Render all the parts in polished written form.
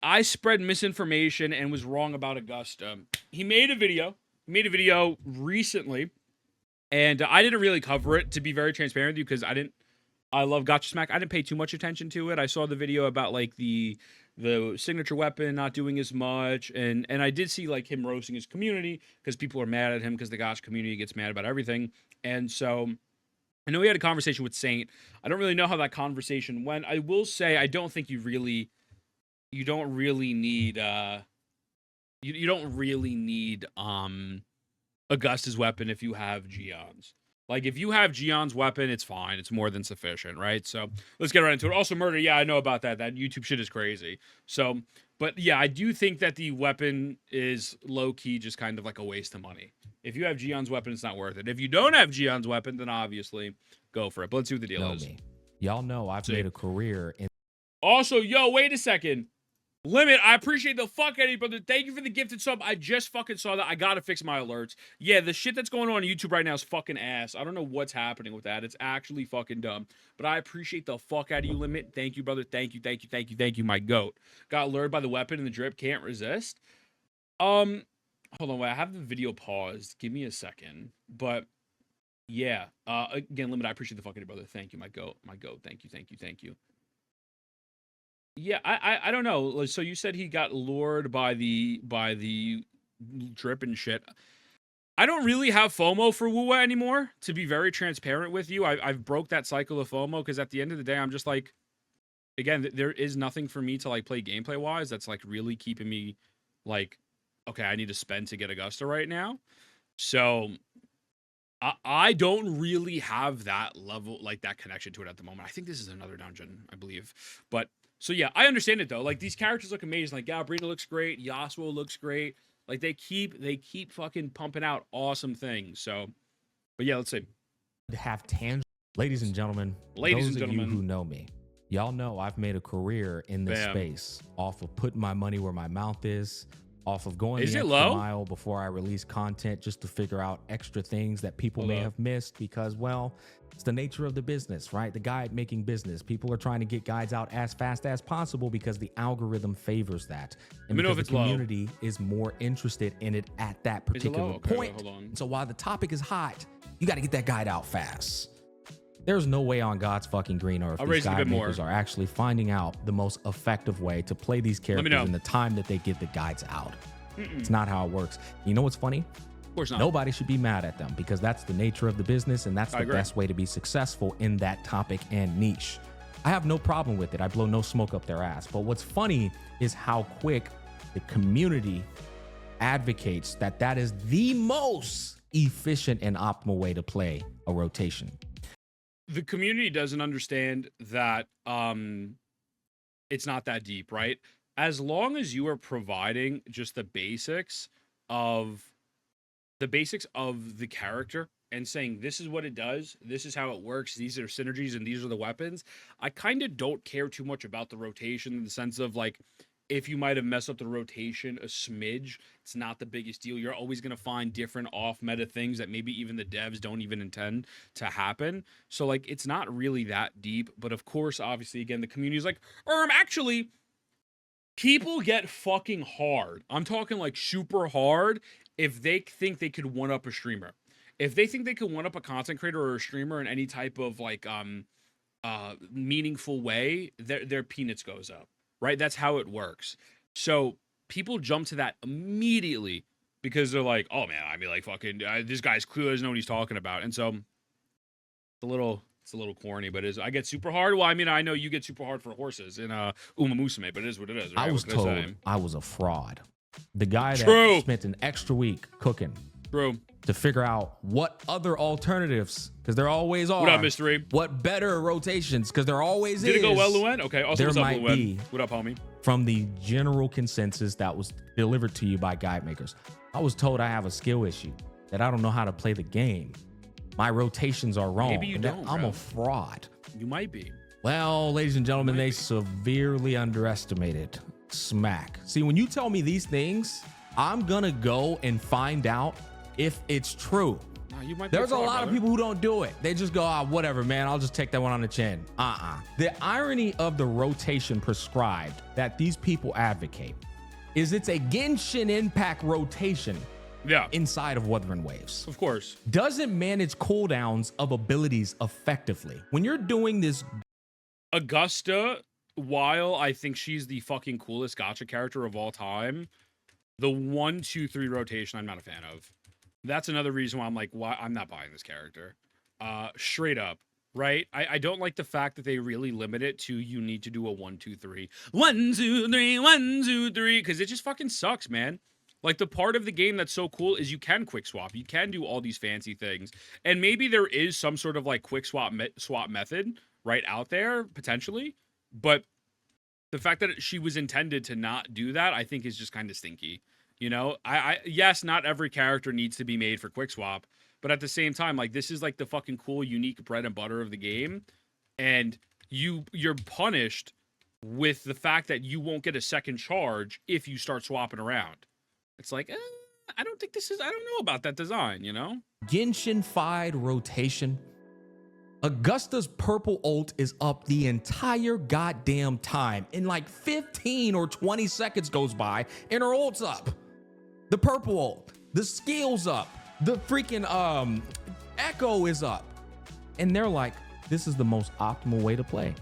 I spread misinformation and was wrong about Augusta. He made a video. Recently, and I didn't really cover it, to be very transparent with you, because I love Gacha Smack. I didn't pay too much attention to it. I saw the video about like the signature weapon not doing as much, and I did see like him roasting his community because people are mad at him because the Gacha community gets mad about everything. And so I know he had a conversation with Saint. I don't really know how that conversation went. I will say I don't think you don't really need you don't really need Augusta's weapon if you have Gion's. Like, if you have Gion's weapon, it's fine. It's more than sufficient, right? So let's get right into it. Also, murder. Yeah, I know about that. That YouTube shit is crazy. So, but yeah, I do think that the weapon is low-key just kind of like a waste of money. If you have Gion's weapon, it's not worth it. If you don't have Gion's weapon, then obviously go for it. But let's see what the deal is. Y'all know I've made a career in... Also, yo, wait a second. Limit, I appreciate the fuck out of you, brother. Thank you for the gifted sub. I just fucking saw that. I gotta fix my alerts. Yeah, the shit that's going on YouTube right now is fucking ass. I don't know what's happening with that. It's actually fucking dumb. But I appreciate the fuck out of you, Limit. Thank you, brother. Thank you, my goat. Got lured by the weapon and the drip. Can't resist. Hold on, wait. I have the video paused. Give me a second. But yeah. Again, Limit, I appreciate the fuck out of you, brother. Thank you, my goat. Thank you. Yeah, I don't know. So you said he got lured by the drip and shit. I don't really have FOMO for Wuwa anymore, to be very transparent with you. I've broke that cycle of FOMO because at the end of the day, I'm just like, again, there is nothing for me to like play gameplay wise that's like really keeping me like, okay, I need to spend to get Augusta right now. So I don't really have that level, like that connection to it at the moment. I think this is another dungeon, I believe. But so yeah, I understand it though. Like these characters look amazing. Like Gabrina looks great, Yasuo looks great. Like they keep fucking pumping out awesome things. So, but yeah, let's see. Have tangible, ladies and gentlemen, those of you who know me, y'all know I've made a career in this space off of putting my money where my mouth is, off of going the extra mile before I release content just to figure out extra things that people may have missed because, well, it's the nature of the business, right? The guide making business. People are trying to get guides out as fast as possible because the algorithm favors that. And because the community is more interested in it at that particular point. So while the topic is hot, you got to get that guide out fast. There's no way on God's fucking green earth these guide makers are actually finding out the most effective way to play these characters in the time that they get the guides out. It's not how it works. You know what's funny? Of course not. Nobody should be mad at them because that's the nature of the business and that's the best way to be successful in that topic and niche. I have no problem with it. I blow no smoke up their ass. But what's funny is how quick the community advocates that is the most efficient and optimal way to play a rotation. The community doesn't understand that it's not that deep, right? As long as you are providing just the basics of the character and saying this is what it does, this is how it works, these are synergies and these are the weapons, I kind of don't care too much about the rotation in the sense of like, if you might have messed up the rotation a smidge, it's not the biggest deal. You're always going to find different off-meta things that maybe even the devs don't even intend to happen. So, like, it's not really that deep. But, of course, obviously, again, the community is like, actually, people get fucking hard. I'm talking, like, super hard if they think they could one-up a streamer. If they think they could one-up a content creator or a streamer in any type of, like, meaningful way, their peanuts goes up. Right? That's how it works. So people jump to that immediately because they're like, oh man, I mean, like fucking, this guy's clearly doesn't know what he's talking about. And so it's a little corny, but I get super hard. Well, I mean, I know you get super hard for horses in Uma Musume, but it is what it is. Right? I was told I was a fraud. The guy that spent an extra week cooking. To figure out what other alternatives, because there always are. What up, Mystery? What better rotations, because there always is. Did it go well, Luen? Okay, also, there might be. What up, homie? From the general consensus that was delivered to you by guide makers, I was told I have a skill issue, that I don't know how to play the game. My rotations are wrong. Maybe you don't, I'm a fraud. You might be. Well, ladies and gentlemen, they severely underestimated Smack. See, when you tell me these things, I'm going to go and find out if it's true. There's a lot of people who don't do it. They just go, whatever, man. I'll just take that one on the chin. The irony of the rotation prescribed that these people advocate is it's a Genshin Impact rotation inside of Wuthering Waves. Of course. Doesn't manage cooldowns of abilities effectively. When you're doing this... Augusta, while I think she's the fucking coolest gacha character of all time, the 1, 2, 3 rotation I'm not a fan of. That's another reason why I'm like, why I'm not buying this character. Straight up, right? I don't like the fact that they really limit it to you need to do a 1, 2, 3. 1, 2, 3, 1, 2, 3, because it just fucking sucks, man. Like, the part of the game that's so cool is you can quick swap. You can do all these fancy things. And maybe there is some sort of like quick swap method right out there, potentially. But the fact that she was intended to not do that, I think is just kind of stinky. You know, yes, not every character needs to be made for quick swap, but at the same time, like, this is like the fucking cool, unique bread and butter of the game, and you're punished with the fact that you won't get a second charge if you start swapping around. It's like, I don't know about that design, you know? Genshin-fied rotation. Augusta's purple ult is up the entire goddamn time. In like 15 or 20 seconds goes by and her ult's up. The purple ult, the skill's up, the freaking echo is up. And they're like, this is the most optimal way to play.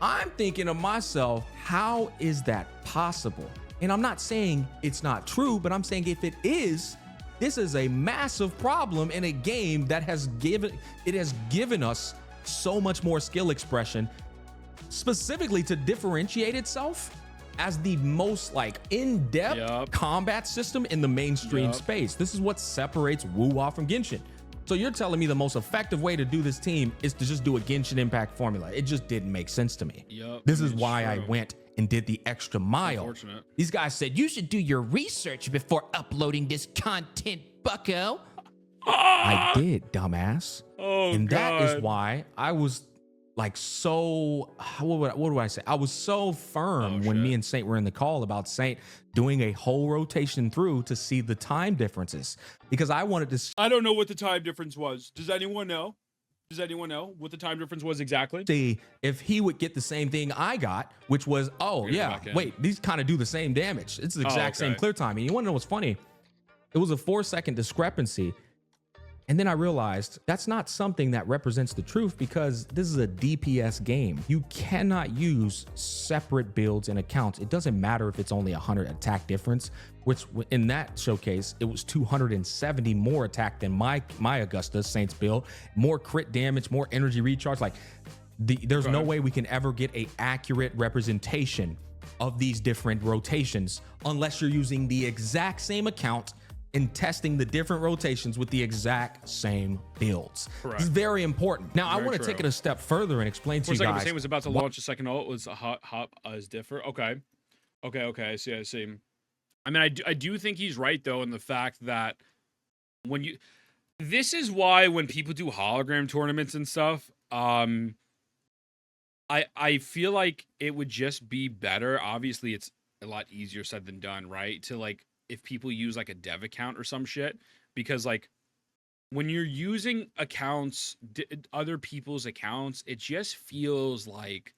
I'm thinking to myself, how is that possible? And I'm not saying it's not true, but I'm saying if it is, this is a massive problem in a game that has given us so much more skill expression, specifically to differentiate itself as the most like in-depth combat system in the mainstream space. This is what separates WoW from Genshin. So you're telling me the most effective way to do this team is to just do a Genshin Impact formula. It just didn't make sense to me. This is why I went and did the extra mile. These guys said, you should do your research before uploading this content, bucko. I did, dumbass. And that is why I was like so, what do I say? I was so firm when me and Saint were in the call about Saint doing a whole rotation through to see the time differences. Because I wanted to... I don't know what the time difference was. Does anyone know? Does anyone know what the time difference was exactly? See if he would get the same thing I got, which was, wait, these kind of do the same damage. It's the exact same clear time. And you want to know what's funny? It was a 4-second discrepancy. And then I realized that's not something that represents the truth because this is a DPS game. You cannot use separate builds and accounts. It doesn't matter if it's only 100 attack difference, which in that showcase, it was 270 more attack than my Augusta Saints build, more crit damage, more energy recharge. Like there's no way we can ever get a accurate representation of these different rotations unless you're using the exact same account and testing the different rotations with the exact same builds. Correct. It's very important. Now, I want to take it a step further and explain to you guys. It was about to launch a second ult. Was a hop as differ. Okay. I see. I mean, I do think he's right though in the fact that when you, this is why when people do hologram tournaments and stuff, I feel like it would just be better. Obviously, it's a lot easier said than done, right? To like, if people use like a dev account or some shit, because like when you're using accounts, other people's accounts, it just feels like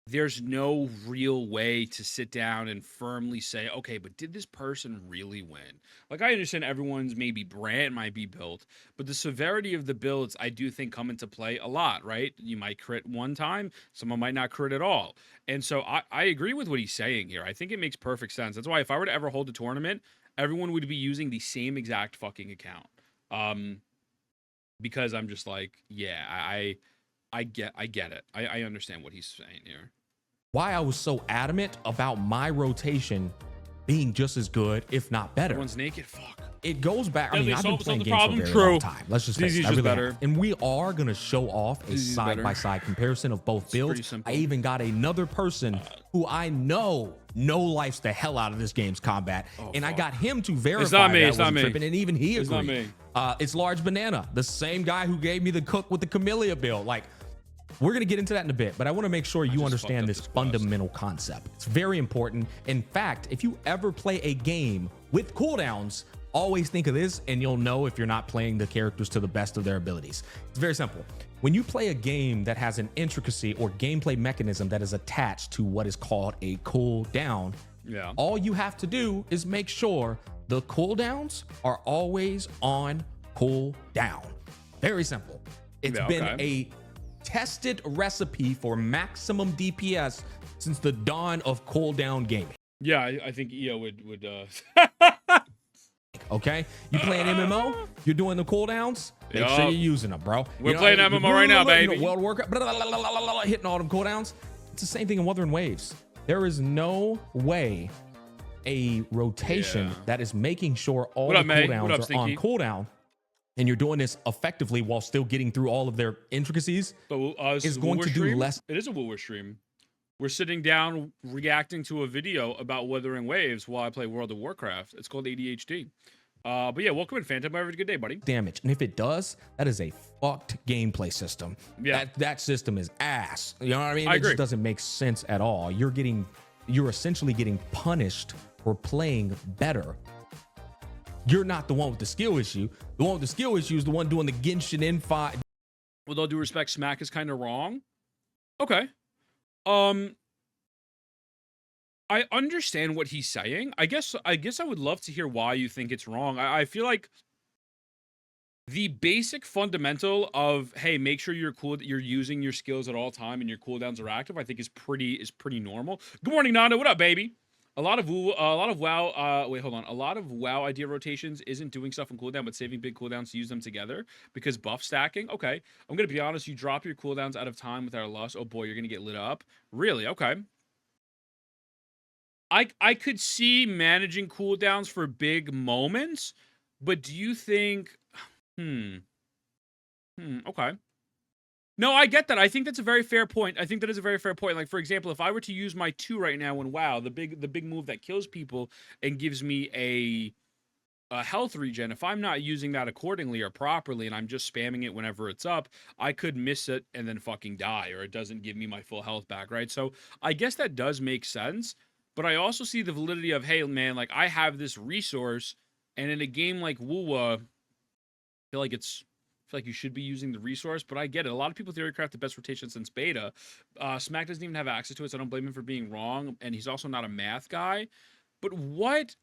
there's no real way to sit down and firmly say, okay, but did this person really win? Like, I understand everyone's maybe brand might be built, but the severity of the builds, I do think come into play a lot, right? You might crit one time, someone might not crit at all. And so I agree with what he's saying here. I think it makes perfect sense. That's why if I were to ever hold a tournament, everyone would be using the same exact fucking account. Because I'm just like, yeah, I get it. I understand what he's saying here. Why I was so adamant about my rotation being just as good, if not better. Everyone's naked. Fuck. It goes back. I mean, I've been playing games for a very long time. Let's just face it. I really have. And we are going to show off a side-by-side comparison of both builds. I even got another person who I know lifes the hell out of this game's combat. I got him to verify that wasn't tripping, and even he agreed. It's not me. It's Large Banana, the same guy who gave me the cook with the Camellia build. Like, we're going to get into that in a bit, but I want to make sure you understand this fundamental concept. It's very important. In fact, if you ever play a game with cooldowns Always think of this and you'll know if you're not playing the characters to the best of their abilities. It's very simple. When you play a game that has an intricacy or gameplay mechanism that is attached to what is called a cooldown, all you have to do is make sure the cooldowns are always on cooldown. Very simple. It's been a tested recipe for maximum DPS since the dawn of cooldown gaming. Yeah, I think EO would Okay, you playing MMO, you're doing the cooldowns, make sure you're using them, bro. We're playing MMO right now, baby. World Warcraft, hitting all them cooldowns. It's the same thing in Wuthering Waves. There is no way a rotation that is making sure all the cooldowns are on cooldown, and you're doing this effectively while still getting through all of their intricacies, is going to do less. It is a Woo stream. We're sitting down reacting to a video about Wuthering Waves while I play World of Warcraft. It's called ADHD. But yeah, welcome in, Phantom. Have a good day, buddy. Damage. And if it does, that is a fucked gameplay system. Yeah. That system is ass. You know what I mean? It just doesn't make sense at all. You're essentially getting punished for playing better. You're not the one with the skill issue. The one with the skill issue is the one doing the Genshin N5. With all due respect, Smack is kind of wrong. Okay. I understand what he's saying. I guess I would love to hear why you think it's wrong. I feel like the basic fundamental of, hey, make sure you're using your skills at all time and your cooldowns are active, I think is pretty normal. Good morning, Nanda. What up, baby? A lot of WoW idea rotations isn't doing stuff on cooldown, but saving big cooldowns to use them together because buff stacking. Okay, I'm gonna be honest. You drop your cooldowns out of time without a loss. Oh boy, you're gonna get lit up. Really? Okay. I could see managing cooldowns for big moments, but do you think? Okay. No, I get that. I think that's a very fair point. I think that is a very fair point. Like, for example, if I were to use my 2 right now in WoW, the big move that kills people and gives me a health regen, if I'm not using that accordingly or properly and I'm just spamming it whenever it's up, I could miss it and then fucking die, or it doesn't give me my full health back, right? So I guess that does make sense, but I also see the validity of, hey, man, like, I have this resource, and in a game like WoW, I feel like you should be using the resource, but I get it. A lot of people theorycraft the best rotation since beta. Smack doesn't even have access to it, so I don't blame him for being wrong, and he's also not a math guy. But what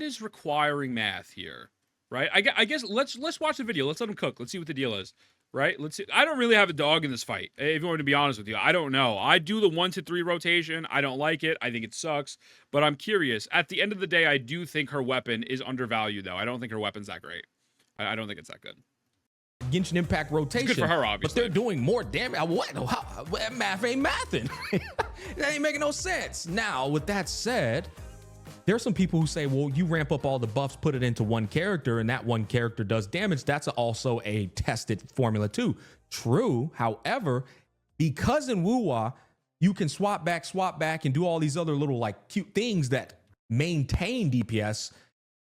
is requiring math here, right? I guess let's watch the video. Let's let him cook. Let's see what the deal is, right? Let's see. I don't really have a dog in this fight, if you want to be honest with you. I don't know. I do the 1 to 3 rotation. I don't like it. I think it sucks, but I'm curious. At the end of the day, I do think her weapon is undervalued, though. I don't think her weapon's that great. I don't think it's that good. Genshin Impact rotation. It's good for her, obviously. But they're doing more damage. What? Math ain't mathing. That ain't making no sense. Now, with that said, there's some people who say, well, you ramp up all the buffs, put it into one character, and that one character does damage. That's also a tested formula too. True. However, because in WoW, you can swap back, and do all these other little like cute things that maintain DPS,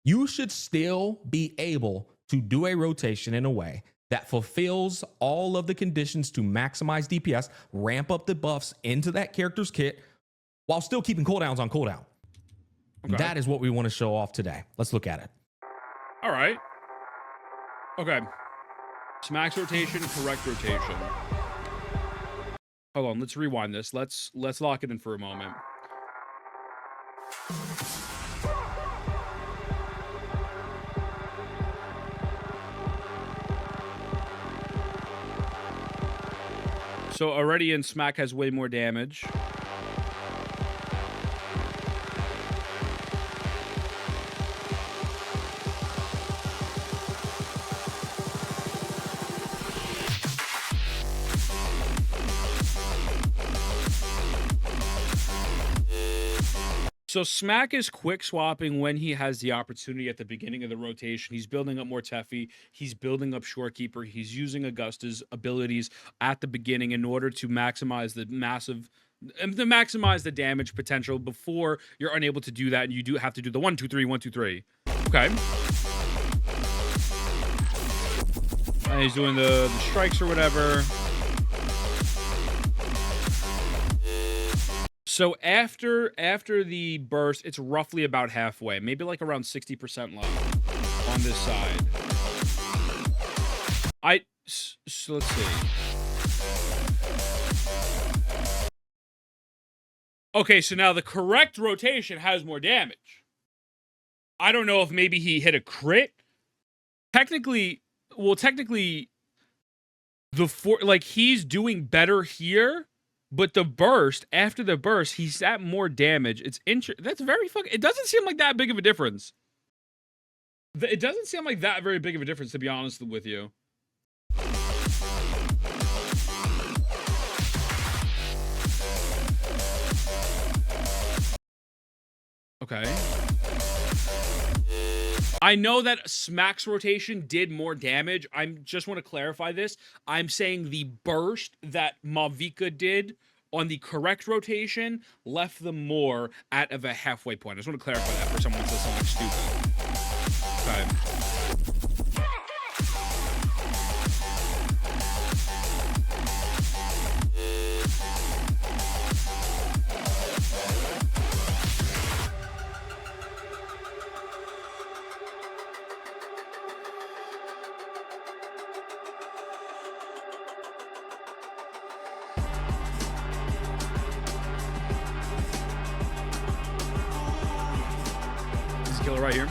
you should still be able to do a rotation in a way that fulfills all of the conditions to maximize DPS, ramp up the buffs into that character's kit, while still keeping cooldowns on cooldown. Okay. That is what we want to show off today. Let's look at it. All right. Okay. Smack's rotation, correct rotation. Hold on, let's rewind this. Let's lock it in for a moment. So Aurelian Smack has way more damage. So Smack is quick swapping when he has the opportunity at the beginning of the rotation. He's building up more Teffy. He's building up Shorekeeper. He's using Augusta's abilities at the beginning in order to maximize the damage potential before you're unable to do that, and you do have to do the 1 2 3 1 2 3. Okay. And he's doing the strikes or whatever. So after the burst, it's roughly about halfway, maybe like around 60% left. on this side. So let's see. Okay, so now the correct rotation has more damage. I don't know if maybe he hit a crit. Technically, he's doing better here, but the burst, after the burst, he's at more damage. That's very fucking, it doesn't seem like that big of a difference. It doesn't seem like that very big of a difference, to be honest with you. Okay. I know that Smack's rotation did more damage. I just want to clarify this. I'm saying the burst that Mavica did on the correct rotation left them more at of a halfway point. I just want to clarify that for someone who says something stupid. Okay. Killer right here.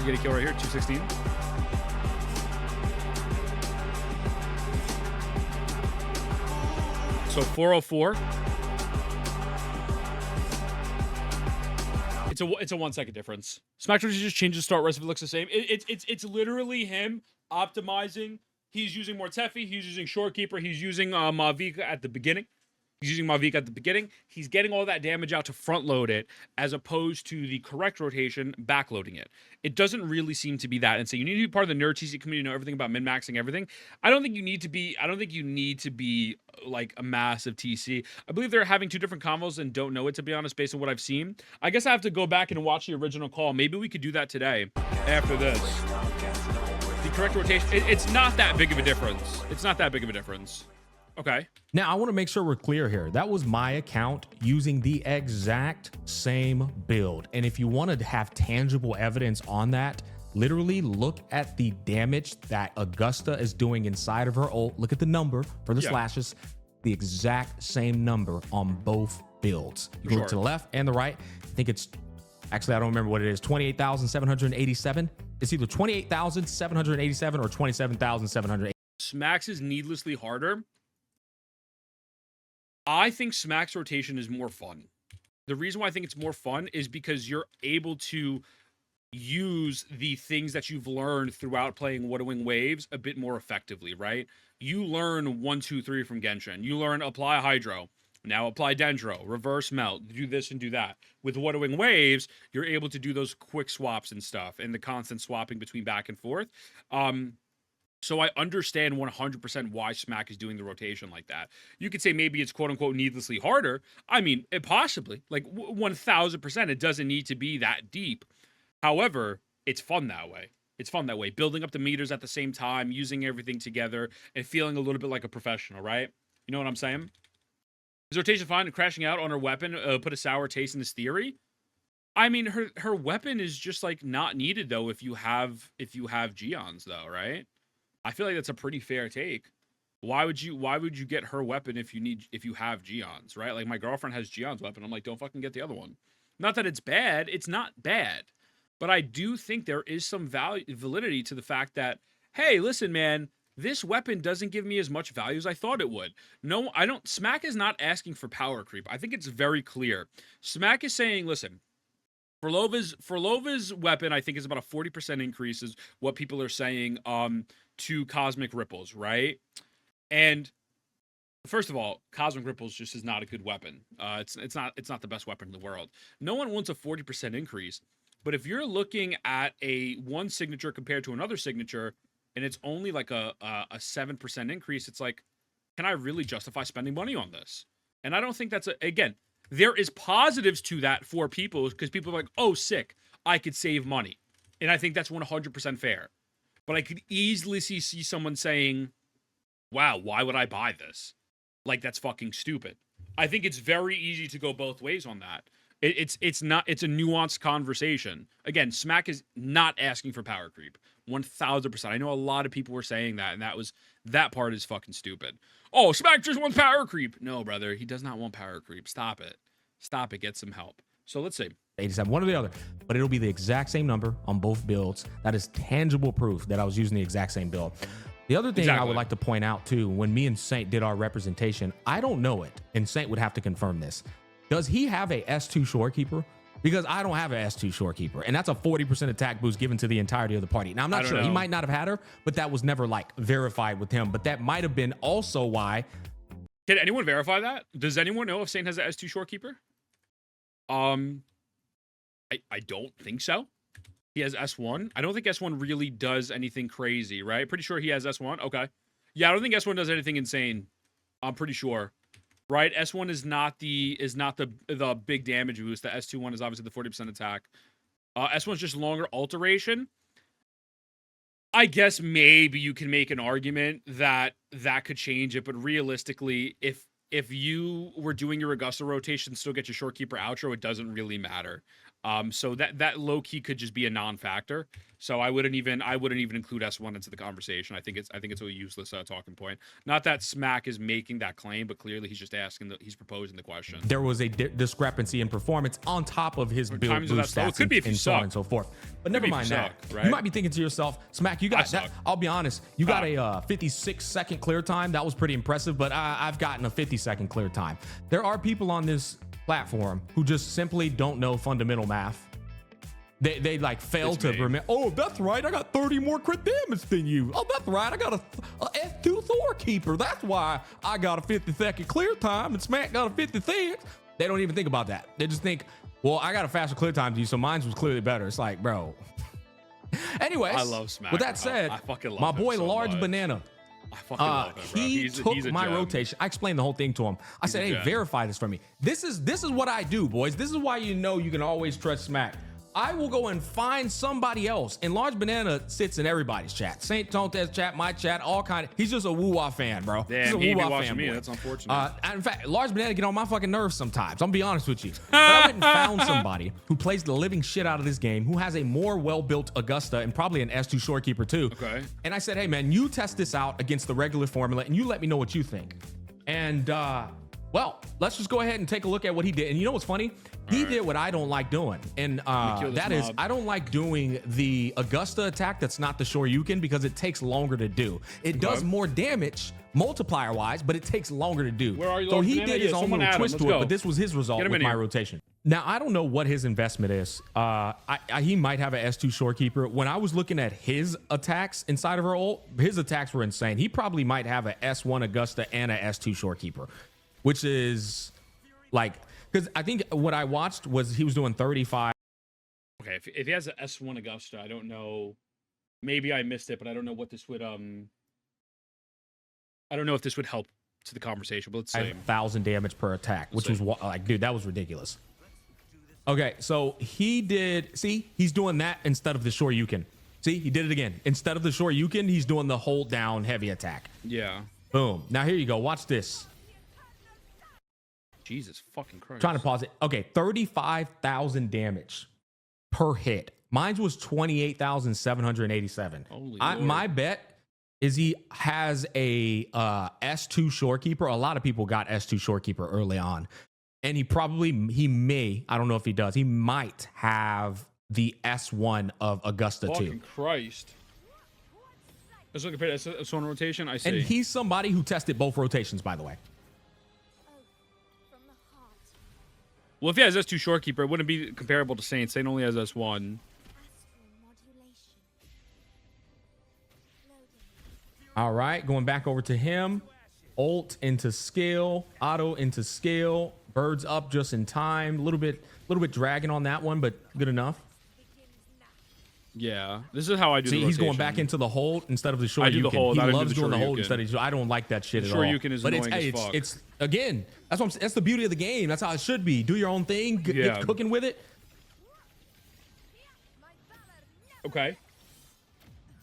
You get a kill right here, 216. So 404. It's a 1 second difference. Smack just changes start rest if it looks the same. It's literally him optimizing. He's using more Tefi, he's using Shorekeeper, he's using Mavica at the beginning. He's getting all that damage out to front load it, as opposed to the correct rotation backloading it. It doesn't really seem to be that. And so you need to be part of the nerd TC community, know everything about min-maxing everything. I don't think you need to be like a massive TC. I believe they're having two different convos and don't know it, to be honest, based on what I've seen. I guess I have to go back and watch the original call. Maybe we could do that today after this. The correct rotation, it's not that big of a difference. Okay. Now, I want to make sure we're clear here. That was my account using the exact same build. And if you want to have tangible evidence on that, literally look at the damage that Augusta is doing inside of her ult. Look at the number for the slashes. The exact same number on both builds. You can look to the left and the right. I think it's, actually, I don't remember what it is, 28,787. It's either 28,787 or 27,780. Smack's is needlessly harder. I think Smack's rotation is more fun. The reason why I think it's more fun is because you're able to use the things that you've learned throughout playing Widowing Waves a bit more effectively, right? You learn 1, 2, 3 from Genshin. You learn apply Hydro. Now apply Dendro, reverse melt, do this and do that. With Widowing Waves, you're able to do those quick swaps and stuff and the constant swapping between back and forth. So I understand 100% why Smack is doing the rotation like that. You could say maybe it's quote-unquote needlessly harder. I mean, it possibly. Like, 1,000%, it doesn't need to be that deep. However, it's fun that way. Building up the meters at the same time, using everything together, and feeling a little bit like a professional, right? You know what I'm saying? Is rotation fine and crashing out on her weapon put a sour taste in this theory? I mean, her weapon is just, like, not needed, though, if you have Geons, though, right? I feel like that's a pretty fair take. Why would you get her weapon if you have Geons, right? Like, my girlfriend has Geon's weapon. I'm like, don't fucking get the other one. Not that it's bad. It's not bad. But I do think there is some validity to the fact that, hey, listen, man, this weapon doesn't give me as much value as I thought it would. No, I don't. Smack is not asking for power creep. I think it's very clear. Smack is saying, listen, Furlova's weapon, I think, is about a 40% increase is what people are saying to Cosmic Ripples, right? And first of all, Cosmic Ripples just is not a good weapon. It's not the best weapon in the world. No one wants a 40% increase, but if you're looking at one signature compared to another signature, and it's only like a 7% increase, it's like, can I really justify spending money on this? And I don't think that's again, there is positives to that for people because people are like, oh, sick, I could save money. And I think that's 100% fair. But I could easily see someone saying, wow, why would I buy this? Like, that's fucking stupid. I think it's very easy to go both ways on that. It's not. It's a nuanced conversation. Again, Smack is not asking for power creep. 1000%. I know a lot of people were saying that, and that part is fucking stupid. Oh, Smack just wants power creep. No, brother, he does not want power creep. Stop it. Stop it. Get some help. So let's see. 87, one or the other, but it'll be the exact same number on both builds. That is tangible proof that I was using the exact same build. The other thing I would like to point out too, when me and Saint did our representation, I don't know it, and Saint would have to confirm this. Does he have a S2 shorekeeper? Because I don't have an S2 shorekeeper, and that's a 40% attack boost given to the entirety of the party. Now, I'm not sure. He might not have had her, but that was never like verified with him. But that might have been also why. Can anyone verify that? Does anyone know if Saint has an S2 shorekeeper? I don't think so. He has S1. I don't think S1 really does anything crazy, right? Pretty sure he has S1. Okay. Yeah, I don't think S1 does anything insane. I'm pretty sure. Right? S1 is not the big damage boost. The S2 one is obviously the 40% attack. S1 is just longer alteration. I guess maybe you can make an argument that could change it, but realistically, if you were doing your Augusta rotation, still get your shorekeeper outro, it doesn't really matter. So that low key could just be a non-factor. So I wouldn't even include S1 into the conversation. I think it's a useless talking point. Not that Smack is making that claim, but clearly he's just he's proposing the question. There was a discrepancy in performance on top of his build boost stats, it could be if you and so on and so forth. But never mind that. Right? You might be thinking to yourself, Smack, you got that. I'll be honest, you got a 56-second clear time. That was pretty impressive, but I've gotten a 50-second clear time. There are people on this platform who just simply don't know fundamental math. They like fail to remember. Oh, that's right. I got 30 more crit damage than you. Oh, that's right. I got a F2 Thor keeper. That's why I got a 50-second clear time and Smack got a 56. They don't even think about that. They just think, well, I got a faster clear time than you, so mine was clearly better. It's like, bro. Anyways, I love Smack. With that said, I fucking love my boy so Large much. Banana. I fucking love him, bro. He took my rotation. I explained the whole thing to him. I said, hey, verify this for me. This is what I do, boys. This is why you know you can always trust Smack. I will go and find somebody else. And Large Banana sits in everybody's chat. Saint Tontes chat, my chat, all kind of. He's just a woo-wah fan, bro. Damn, he's a woo-wah fan. Me. That's unfortunate. In fact, Large Banana get on my fucking nerves sometimes. I'm gonna be honest with you. But I went and found somebody who plays the living shit out of this game, who has a more well-built Augusta and probably an S2 shorekeeper too. Okay. And I said, hey man, you test this out against the regular formula and you let me know what you think. And well, let's just go ahead and take a look at what he did. And you know what's funny? He did what I don't like doing. And that is, I don't like doing the Augusta attack that's not the Shoryuken because it takes longer to do. It does more damage multiplier-wise, but it takes longer to do. Where are you, so he did his own little twist to it, but this was his result with my rotation. Now, I don't know what his investment is. He might have an S2 shorekeeper. When I was looking at his attacks inside of her ult, his attacks were insane. He probably might have an S1 Augusta and an S2 shorekeeper, which is like... Because I think what I watched was he was doing 35. Okay, if he has an S1 Augusta, I don't know. Maybe I missed it, but I don't know what this would. I don't know if this would help to the conversation. But let's say 1,000 damage per attack, which was like, dude, that was ridiculous. Okay, so he did. See, he's doing that instead of the Shoryuken. See, he did it again. Instead of the Shoryuken, he's doing the hold down heavy attack. Yeah. Boom. Now here you go. Watch this. Jesus fucking Christ. Trying to pause it. Okay, 35,000 damage per hit. Mine was 28,787. My bet is he has a S2 shorekeeper. A lot of people got S2 shorekeeper early on. And he may, I don't know if he does, he might have the S1 of Augusta too. Fucking Christ. Let's look at S1 rotation. I see. And he's somebody who tested both rotations, by the way. Well, if he has S2 shorekeeper, it wouldn't be comparable to Saint. Saint only has S1. All right, going back over to him. Ult into skill, auto into skill, birds up just in time. A little bit dragging on that one, but good enough. Yeah, this is how I do. See, the he's going back into the hold instead of the Shoryuken. I do the hold. He loves doing the hold instead of. I don't like that shit at all. Shoryuken is annoying as fuck. It's again. That's the beauty of the game. That's how it should be. Do your own thing. Get cooking with it. Okay.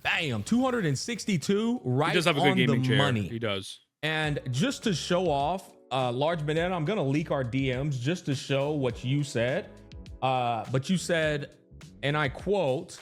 Bam, 262 right he does have a good on the gaming chair. money. He does. And just to show off Large Banana, I'm gonna leak our DMs just to show what you said. But you said, and I quote,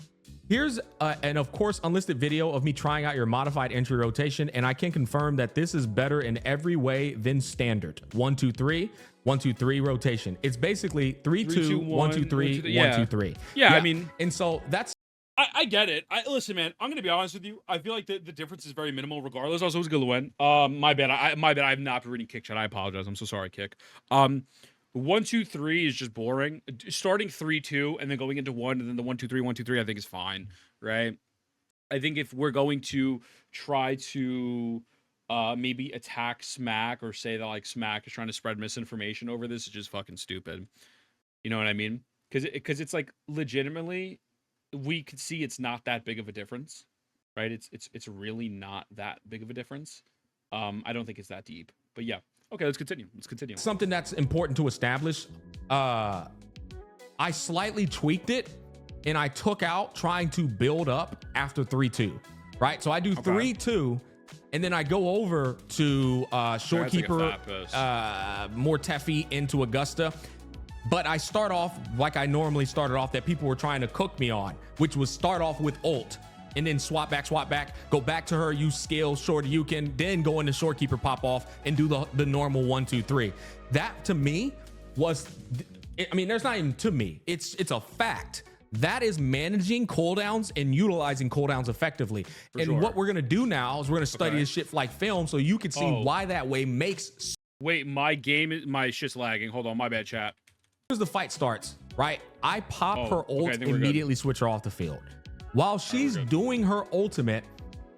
here's an of course unlisted video of me trying out your modified entry rotation, and I can confirm that this is better in every way than standard 1-2-3 1-2-3 rotation. It's basically 3-2 1-2-3 1-2-3. Yeah, I mean, and so that's I get it. Listen, man, I'm gonna be honest with you. I feel like the difference is very minimal regardless. Also, who's gonna win? My bad. I have not been reading Kick Chat. I apologize. I'm so sorry, Kick. 1-2-3 is just boring. Starting 3-2 and then going into 1 and then the 1-2-3 1-2-3 I think is fine, right? I think if we're going to try to maybe attack Smack or say that like Smack is trying to spread misinformation over this, is just fucking stupid. You know what I mean? Because it's like legitimately we could see it's not that big of a difference, right? It's really not that big of a difference. I don't think it's that deep, but yeah. Okay, let's continue. Something that's important to establish. I slightly tweaked it and I took out trying to build up after 3-2, right? So I do 3-2 and then I go over to Shorekeeper, Mortefi into Augusta. But I start off like I normally started off that people were trying to cook me on, which was start off with ult and then swap back, go back to her, use scale, short you can, then go into Shorekeeper, pop off and do the normal 1-2-3. That to me was, I mean, there's not even to me, it's a fact. That is managing cooldowns and utilizing cooldowns effectively. What we're gonna do now is we're gonna study this shit like film so you can see why that way makes. Wait, my shit's lagging. Hold on, my bad, chat. As the fight starts, right? I pop her ult, immediately switch her off the field. While she's doing her ultimate,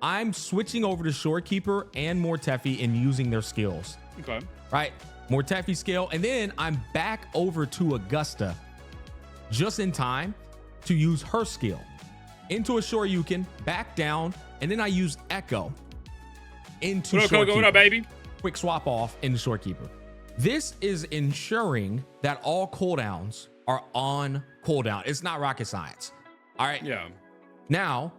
I'm switching over to Shorekeeper and Mortefi and using their skills. Okay. Right? Mortefi skill, and then I'm back over to Augusta just in time to use her skill. Into a Shoryuken, back down, and then I use Echo into Shorekeeper. What up, baby? Quick swap off into Shorekeeper. This is ensuring that all cooldowns are on cooldown. It's not rocket science. All right. Yeah. Now,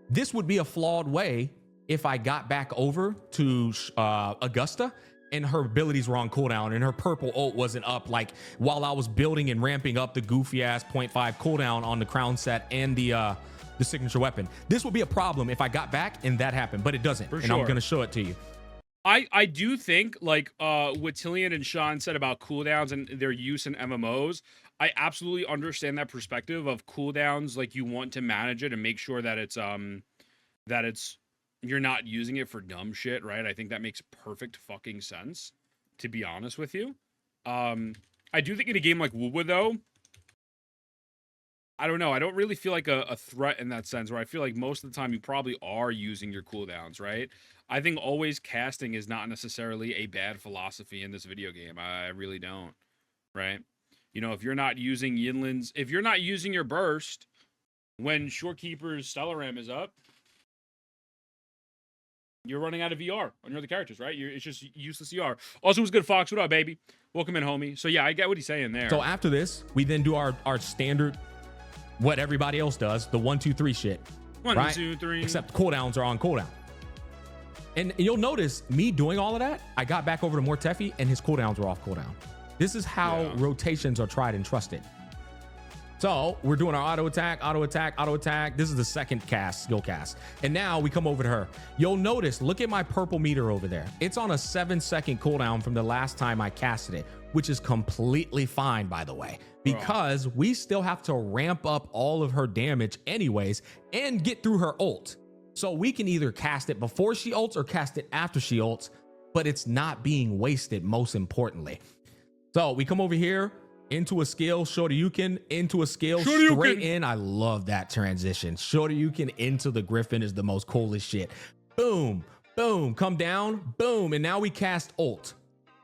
this would be a flawed way if I got back over to Augusta and her abilities were on cooldown and her purple ult wasn't up like while I was building and ramping up the goofy ass 0.5 cooldown on the crown set and the signature weapon. This would be a problem if I got back and that happened, but it doesn't. I'm going to show it to you. I do think like what Tillian and Sean said about cooldowns and their use in MMOs, I absolutely understand that perspective of cooldowns. Like you want to manage it and make sure that it's you're not using it for dumb shit, right? I think that makes perfect fucking sense, to be honest with you. I do think in a game like WoWa though, I don't know. I don't really feel like a threat in that sense, where I feel like most of the time you probably are using your cooldowns, right? I think always casting is not necessarily a bad philosophy in this video game. I really don't, right? You know, if you're not using Yinlin's, if you're not using your burst when Shorekeeper's Stellaram is up, you're running out of VR on your other characters, right? It's just useless ER. Also, what's good, Fox? What up, baby? Welcome in, homie. So yeah, I get what he's saying there. So after this, we then do our standard, what everybody else does, the 1-2-3 shit. 1, 2, 3. Except cooldowns are on cooldown. And you'll notice me doing all of that, I got back over to Mortefi and his cooldowns were off cooldown. This is how rotations are tried and trusted. So we're doing our auto attack. This is the second cast, skill cast. And now we come over to her. You'll notice, look at my purple meter over there. It's on a 7-second cooldown from the last time I casted it, which is completely fine, by the way, because we still have to ramp up all of her damage anyways and get through her ult. So we can either cast it before she ults or cast it after she ults, but it's not being wasted, most importantly. So we come over here into a skill, Shoryuken, into a skill, straight in. I love that transition. Shoryuken into the Griffin is the most coolest shit. Boom, boom, come down, boom. And now we cast ult.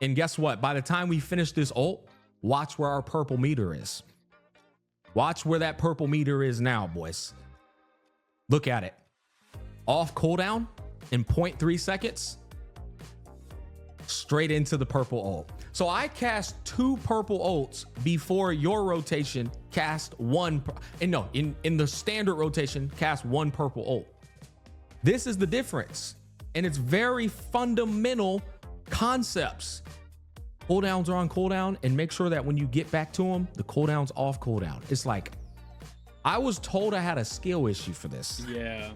And guess what? By the time we finish this ult, watch where our purple meter is. Watch where that purple meter is now, boys. Look at it. Off cooldown in 0.3 seconds, straight into the purple ult. So I cast 2 purple ults before your rotation cast 1. And no, in the standard rotation, cast 1 purple ult. This is the difference. And it's very fundamental concepts. Cooldowns are on cooldown, and make sure that when you get back to them, the cooldown's off cooldown. It's like, I was told I had a skill issue for this. Yeah.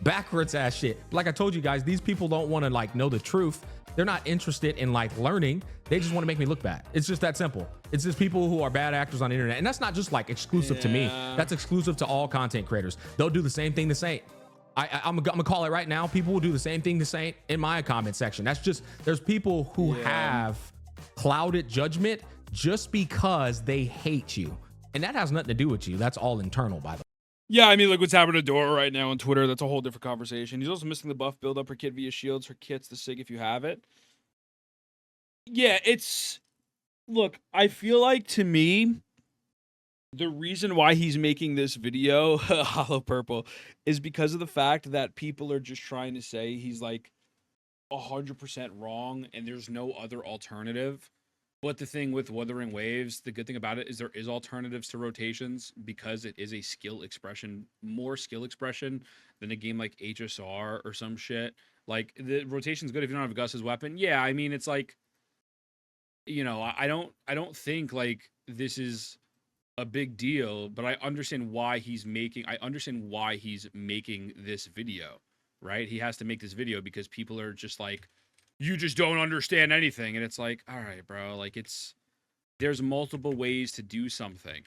Backwards ass shit. Like I told you guys, these people don't want to like know the truth. They're not interested in like learning. They just want to make me look bad. It's just that simple. It's just people who are bad actors on the internet. And that's not just like exclusive to me. That's exclusive to all content creators. They'll do the same thing to Saint. I'm gonna call it right now. People will do the same thing to Saint in my comment section. That's just, there's people who have clouded judgment just because they hate you. And that has nothing to do with you. That's all internal, by the way. Yeah, I mean, look what's happening to Dora right now on Twitter. That's a whole different conversation. He's also missing the buff build up her kit via shields. Her kit's the SIG if you have it. Yeah, it's... Look, I feel like, to me, the reason why he's making this video, Hollow Purple, is because of the fact that people are just trying to say he's, like, 100% wrong and there's no other alternative. But the thing with Wuthering Waves, the good thing about it is there is alternatives to rotations because it is a skill expression, more skill expression than a game like HSR or some shit. Like, the rotation's good if you don't have Augusta's weapon. Yeah, I mean, it's like, you know, I don't think, like, this is a big deal, but I understand why he's making this video, right? He has to make this video because people are just like, you just don't understand anything. And it's like, all right, bro, like, there's multiple ways to do something.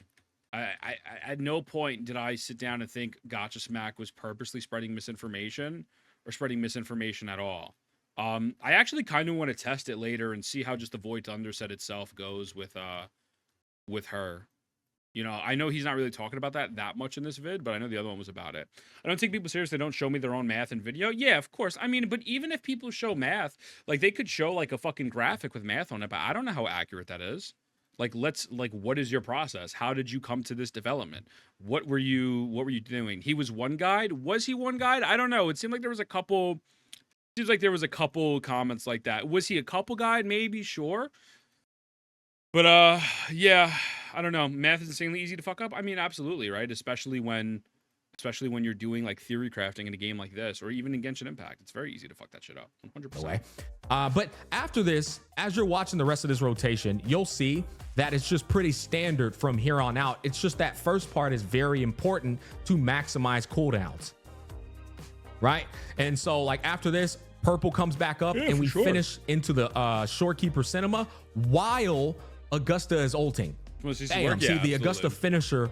I at no point did I sit down and think Gacha Smack was purposely spreading misinformation or spreading misinformation at all. I actually kind of want to test it later and see how just the Void Thunder set itself goes with her. You know, I know he's not really talking about that much in this vid, but I know the other one was about it. I don't take people serious. They don't show me their own math in video. Yeah, of course. I mean, but even if people show math, like, they could show like a fucking graphic with math on it, but I don't know how accurate that is. Like, what is your process? How did you come to this development? What were you doing? He was one guide. Was he one guide? I don't know. It seemed like there was a couple comments like that. Was he a couple guide? Maybe, sure. But yeah, I don't know. Math is insanely easy to fuck up. I mean, absolutely, right? Especially when you're doing like theory crafting in a game like this, or even in Genshin Impact. It's very easy to fuck that shit up. 100%. But after this, as you're watching the rest of this rotation, you'll see that it's just pretty standard from here on out. It's just that first part is very important to maximize cooldowns, right? And so, like, after this, Purple comes back up, and we finish into the Shorekeeper Cinema while Augusta is ulting. Damn, see, the Augusta finisher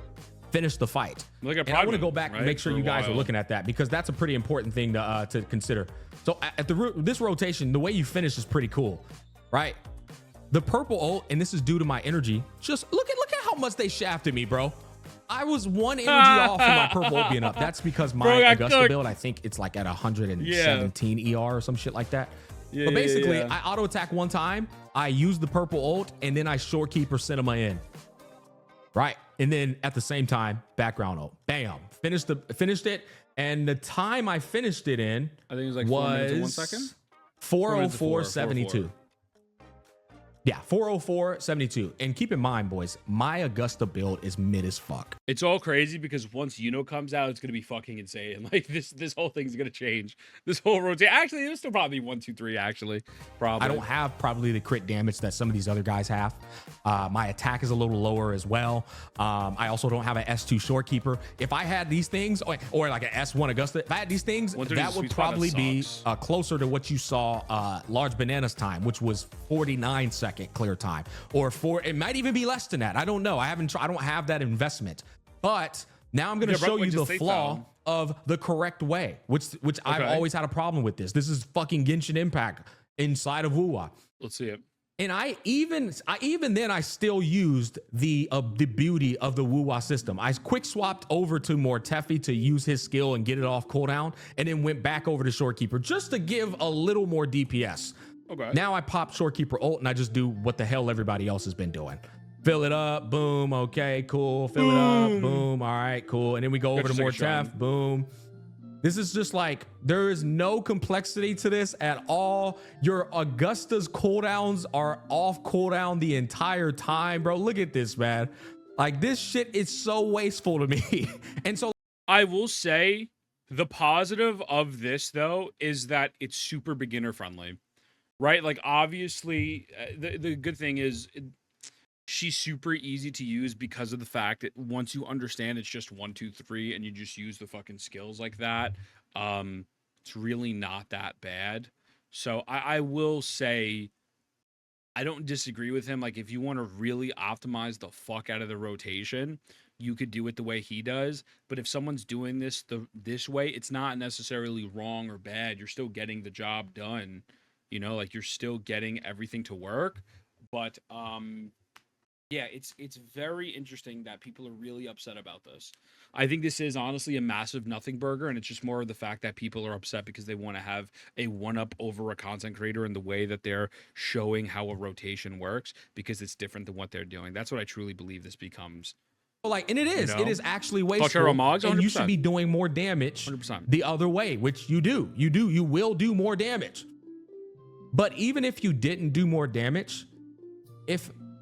finished the fight. Like, and I want to go back and make sure you guys are looking at that, because that's a pretty important thing to consider. So at this rotation, the way you finish is pretty cool, right? The purple ult, and this is due to my energy. Just look at how much they shafted me, bro. I was one energy off from my purple ult being up. That's because my Augusta build, I think it's like at 117 ER or some shit like that. Yeah, but basically, I auto attack one time, I use the purple ult, and then I Shorekeeper Cinema in. Right. And then at the same time, background ult. Bam. Finished it. And the time I finished it in, I think it was like 4 minutes and 1 second. 4:04:72. Yeah, 4:04:72. And keep in mind, boys, my Augusta build is mid as fuck. It's all crazy because once Yuno comes out, it's gonna be fucking insane. Like, this whole thing's gonna change. This whole rotation. Actually, it'll still probably be 1, 2, 3. Actually, probably. I don't have probably the crit damage that some of these other guys have. My attack is a little lower as well. I also don't have an S2 Shorekeeper. If I had these things, or like an S1 Augusta, if I had these things, that would probably be closer to what you saw Large Bananas time, which was 49 seconds clear time, or it might even be less than that. I don't know. I don't have that investment. But now I'm going to show you the flaw of the correct way, which I've always had a problem with this. This is fucking Genshin Impact inside of WoWA. Let's see it. And I still used the beauty of the WoWA system. I quick swapped over to Mortefi to use his skill and get it off cooldown, and then went back over to Shorekeeper just to give a little more DPS. Okay. Now I pop Shorekeeper ult and I just do what the hell everybody else has been doing. Fill it up, boom, okay, cool. Fill it up, boom, all right, cool. And then we go over to Mortef, boom. This is just like, there is no complexity to this at all. Your Augusta's cooldowns are off cooldown the entire time, bro. Look at this, man. Like, this shit is so wasteful to me. And so I will say the positive of this, though, is that it's super beginner friendly. right? Like, obviously, the good thing is she's super easy to use because of the fact that once you understand it's just 1, 2, 3, and you just use the fucking skills like that, it's really not that bad. So I will say I don't disagree with him. Like, if you want to really optimize the fuck out of the rotation, you could do it the way he does. But if someone's doing this way, it's not necessarily wrong or bad. You're still getting the job done. You know, like, you're still getting everything to work. But yeah, it's very interesting that people are really upset about this. I think this is honestly a massive nothing burger, and it's just more of the fact that people are upset because they want to have a one-up over a content creator in the way that they're showing how a rotation works, because it's different than what they're doing. That's what I truly believe this becomes. Like, and it is. You know? It is actually wasteful. Mogs, and you should be doing more damage 100%. The other way, which you do. You will do more damage. But even if you didn't do more damage,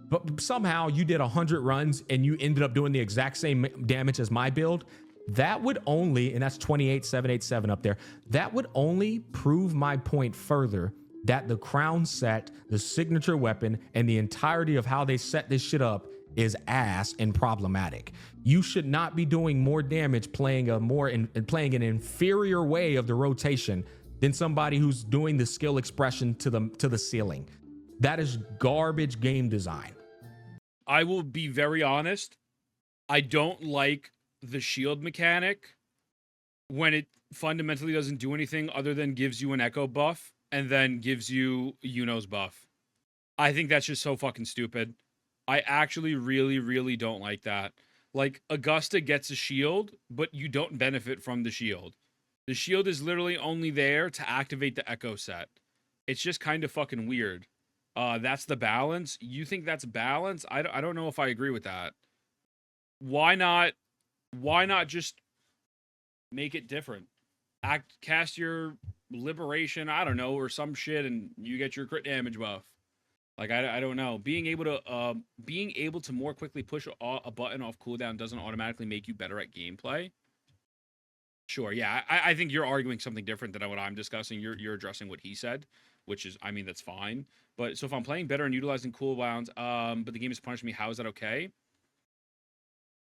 but somehow you did 100 runs and you ended up doing the exact same damage as my build, that would only, and that's 28787 up there, that would only prove my point further that the crown set, the signature weapon, and the entirety of how they set this shit up is ass and problematic. You should not be doing more damage playing playing an inferior way of the rotation than somebody who's doing the skill expression to the ceiling. That is garbage game design. I will be very honest. I don't like the shield mechanic when it fundamentally doesn't do anything other than gives you an echo buff and then gives you Yuno's buff. I think that's just so fucking stupid. I actually really, really don't like that. Like, Augusta gets a shield, but you don't benefit from the shield. The shield is literally only there to activate the echo set. It's just kind of fucking weird. That's the balance. You think that's balance? I don't know if I agree with that. Why not just make it different? Cast your liberation, I don't know, or some shit, and you get your crit damage buff. Like, I don't know. Being able to more quickly push a button off cooldown doesn't automatically make you better at gameplay. Sure, yeah. I think you're arguing something different than what I'm discussing. You're addressing what he said, which is, I mean, that's fine. But so if I'm playing better and utilizing cooldowns, but the game is punishing me, how is that okay?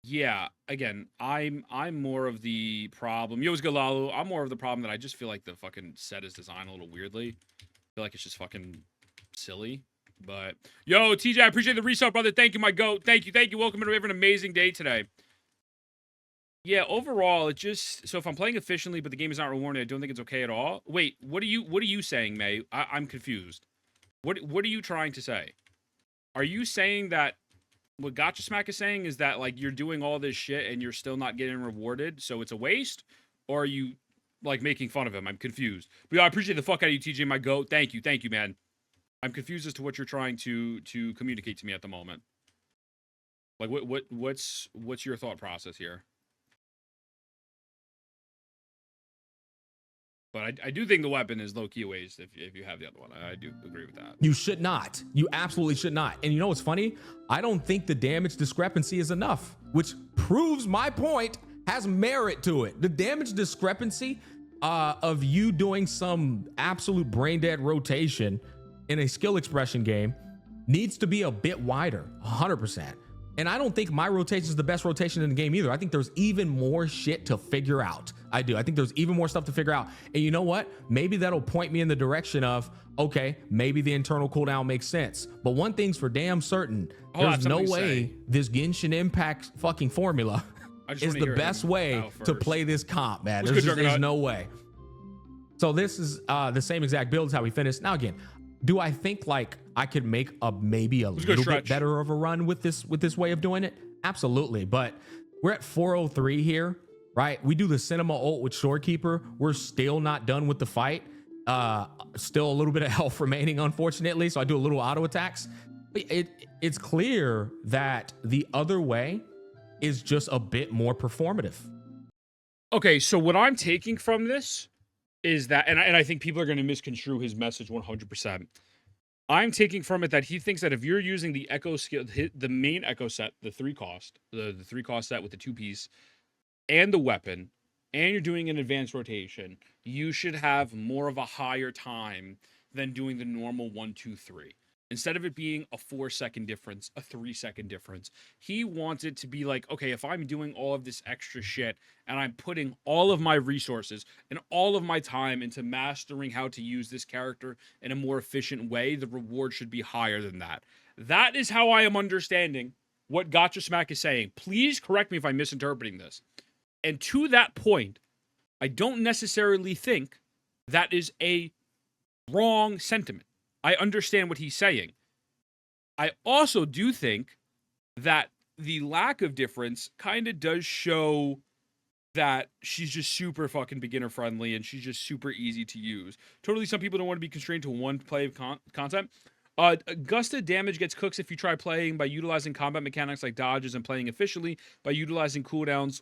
Yeah, again, I'm more of the problem. Yo, it's good, Lalu. I'm more of the problem that I just feel like the fucking set is designed a little weirdly. I feel like it's just fucking silly. But yo, TJ, I appreciate the resub, brother. Thank you, my goat. Thank you. Welcome to an amazing day today. Yeah, overall, it just, so if I'm playing efficiently, but the game is not rewarding, I don't think it's okay at all. Wait, what are you saying, May? I'm confused. What are you trying to say? Are you saying that what Gacha Smack is saying is that, like, you're doing all this shit and you're still not getting rewarded, so it's a waste? Or are you, like, making fun of him? I'm confused. But yeah, I appreciate the fuck out of you, TJ, my goat. Thank you, man. I'm confused as to what you're trying to communicate to me at the moment. Like, what's your thought process here? But I do think the weapon is low-key a waste if you have the other one. I do agree with that. You should not. You absolutely should not. And you know what's funny? I don't think the damage discrepancy is enough, which proves my point, has merit to it. The damage discrepancy of you doing some absolute brain-dead rotation in a skill expression game needs to be a bit wider, 100%. And I don't think my rotation is the best rotation in the game either. I think there's even more shit to figure out. I do. I think there's even more stuff to figure out. And you know what? Maybe that'll point me in the direction of, okay, maybe the internal cooldown makes sense. But one thing's for damn certain, there's no way this Genshin Impact fucking formula is the best way to play this comp, man. There's no way. So this is the same exact build as how we finished. Now again, do I think like I could make maybe a little bit better of a run with this way of doing it? Absolutely. But we're at 403 here, right? We do the cinema ult with Shorekeeper. We're still not done with the fight. Still a little bit of health remaining, unfortunately. So I do a little auto attacks. It's clear that the other way is just a bit more performative. Okay, so what I'm taking from this is that, and I think people are going to misconstrue his message 100%. I'm taking from it that he thinks that if you're using the echo skill, the main echo set, the 3-cost set with the 2-piece, and the weapon, and you're doing an advanced rotation, you should have more of a higher time than doing the normal 1, 2, 3. Instead of it being a 4-second difference, a 3-second difference, he wants it to be like, okay, if I'm doing all of this extra shit and I'm putting all of my resources and all of my time into mastering how to use this character in a more efficient way, the reward should be higher than that. That is how I am understanding what Gacha Smack is saying. Please correct me if I'm misinterpreting this. And to that point, I don't necessarily think that is a wrong sentiment. I understand what he's saying. I also do think that the lack of difference kind of does show that she's just super fucking beginner friendly and she's just super easy to use. Totally, some people don't want to be constrained to one play of content. Augusta damage gets cooks if you try playing by utilizing combat mechanics like dodges and playing efficiently by utilizing cooldowns.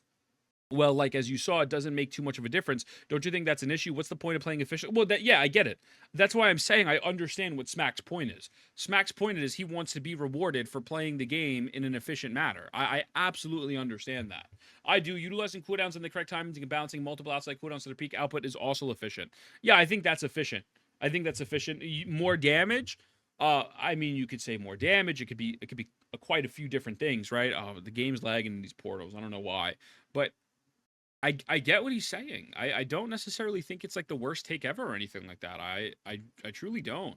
Well, like as you saw, it doesn't make too much of a difference. Don't you think that's an issue? What's the point of playing efficiently? Well, yeah, I get it. That's why I'm saying I understand what Smack's point is. Smack's point is he wants to be rewarded for playing the game in an efficient manner. I absolutely understand that. I do. Utilizing cooldowns in the correct timing and balancing multiple outside cooldowns to the peak output is also efficient. Yeah, I think that's efficient. More damage. I mean, you could say more damage. It could be quite a few different things, right? The game's lagging in these portals. I don't know why, but I get what he's saying. I don't necessarily think it's like the worst take ever or anything like that. I truly don't.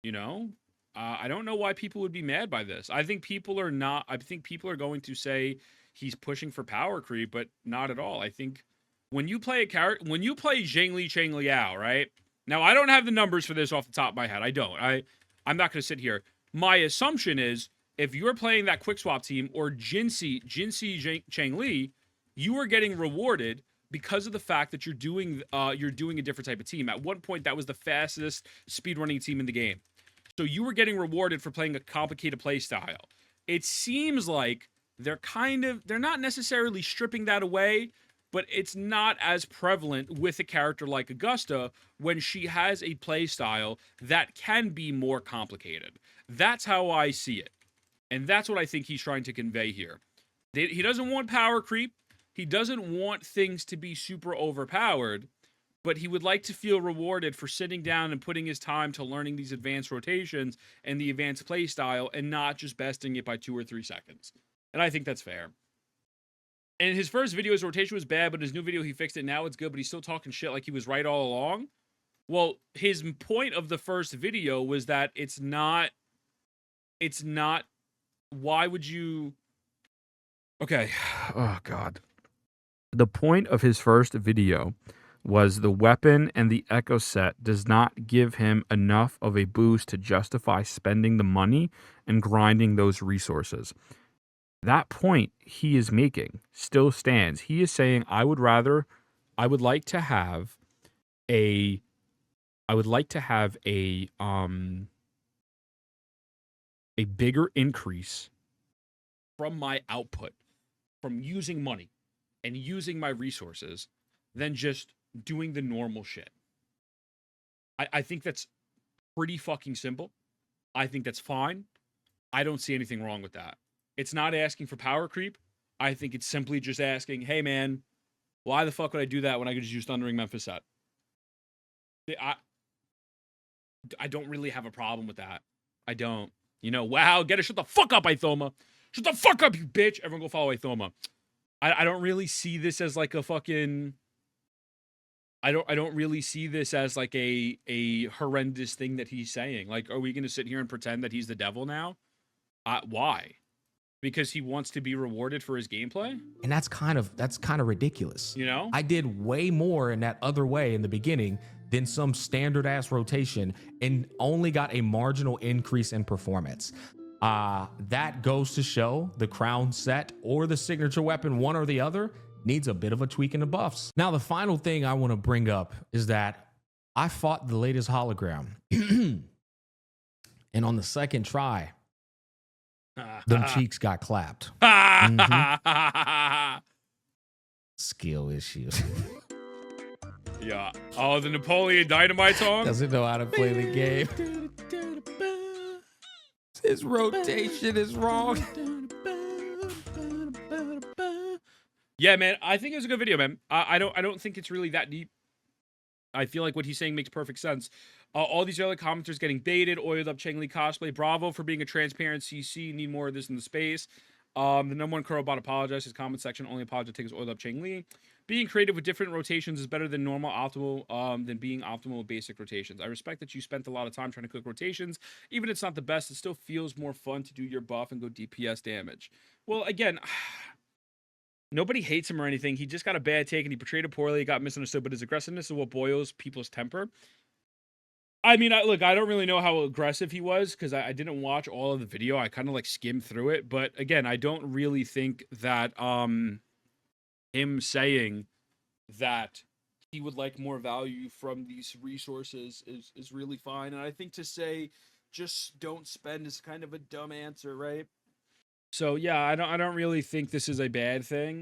You know, I don't know why people would be mad by this. I think people are not. I think people are going to say he's pushing for power creep, but not at all. I think when you play a character, when you play Zhengli Cheng Liao, right? Now I don't have the numbers for this off the top of my head. I don't. I'm not going to sit here. My assumption is if you're playing that quick swap team or Jinxi Cheng Li, you are getting rewarded because of the fact that you're doing a different type of team. At one point, that was the fastest speedrunning team in the game. So you were getting rewarded for playing a complicated play style. It seems like they're not necessarily stripping that away, but it's not as prevalent with a character like Augusta when she has a play style that can be more complicated. That's how I see it. And that's what I think he's trying to convey here. He doesn't want power creep. He doesn't want things to be super overpowered, but he would like to feel rewarded for sitting down and putting his time to learning these advanced rotations and the advanced play style and not just besting it by 2 or 3 seconds. And I think that's fair. And his first video, his rotation was bad, but his new video, he fixed it. Now it's good, but he's still talking shit like he was right all along. Well, his point of the first video was that it's not, why would you... Okay. Oh, God. The point of his first video was the weapon and the echo set does not give him enough of a boost to justify spending the money and grinding those resources. That point he is making still stands. He is saying, I would like to have a bigger increase from my output, from using money and using my resources than just doing the normal shit. I think that's pretty fucking simple. I think that's fine. I don't see anything wrong with that. It's not asking for power creep. I think it's simply just asking, hey man, why the fuck would I do that when I could just use Thundering Memphis set? I don't really have a problem with that. I don't. You know, wow, shut the fuck up, Ithoma. Shut the fuck up, you bitch. Everyone go follow Ithoma. I don't really see this as like a fucking... I don't really see this as like a horrendous thing that he's saying. Like, are we going to sit here and pretend that he's the devil now? Why? Because he wants to be rewarded for his gameplay? And that's kind of ridiculous. You know? I did way more in that other way in the beginning than some standard ass rotation and only got a marginal increase in performance. That goes to show the crown set or the signature weapon, one or the other, needs a bit of a tweak in the buffs. Now, the final thing I want to bring up is that I fought the latest hologram. And on the second try, them cheeks got clapped. Skill issues. Yeah. Oh, the Napoleon Dynamite song? Doesn't know how to play the game. His rotation is wrong. Yeah, man. I think it was a good video, man. I don't think it's really that deep. I feel like what he's saying makes perfect sense. All these other commenters getting baited, oiled up Cheng Li cosplay. Bravo for being a transparent CC. Need more of this in the space. The number one Kurobot apologized. His comment section only apologized to his oiled up Cheng Li. Being creative with different rotations is better than normal optimal than being optimal with basic rotations. I respect that you spent a lot of time trying to cook rotations. Even if it's not the best, it still feels more fun to do your buff and go DPS damage. Well, again, nobody hates him or anything. He just got a bad take and he portrayed it poorly. He got misunderstood, but his aggressiveness is what boils people's temper. I mean, look, I don't really know how aggressive he was because I didn't watch all of the video. I kind of like skimmed through it. But again, I don't really think that him saying that he would like more value from these resources is really fine. And I think to say just don't spend is kind of a dumb answer, right? So yeah, I don't really think this is a bad thing.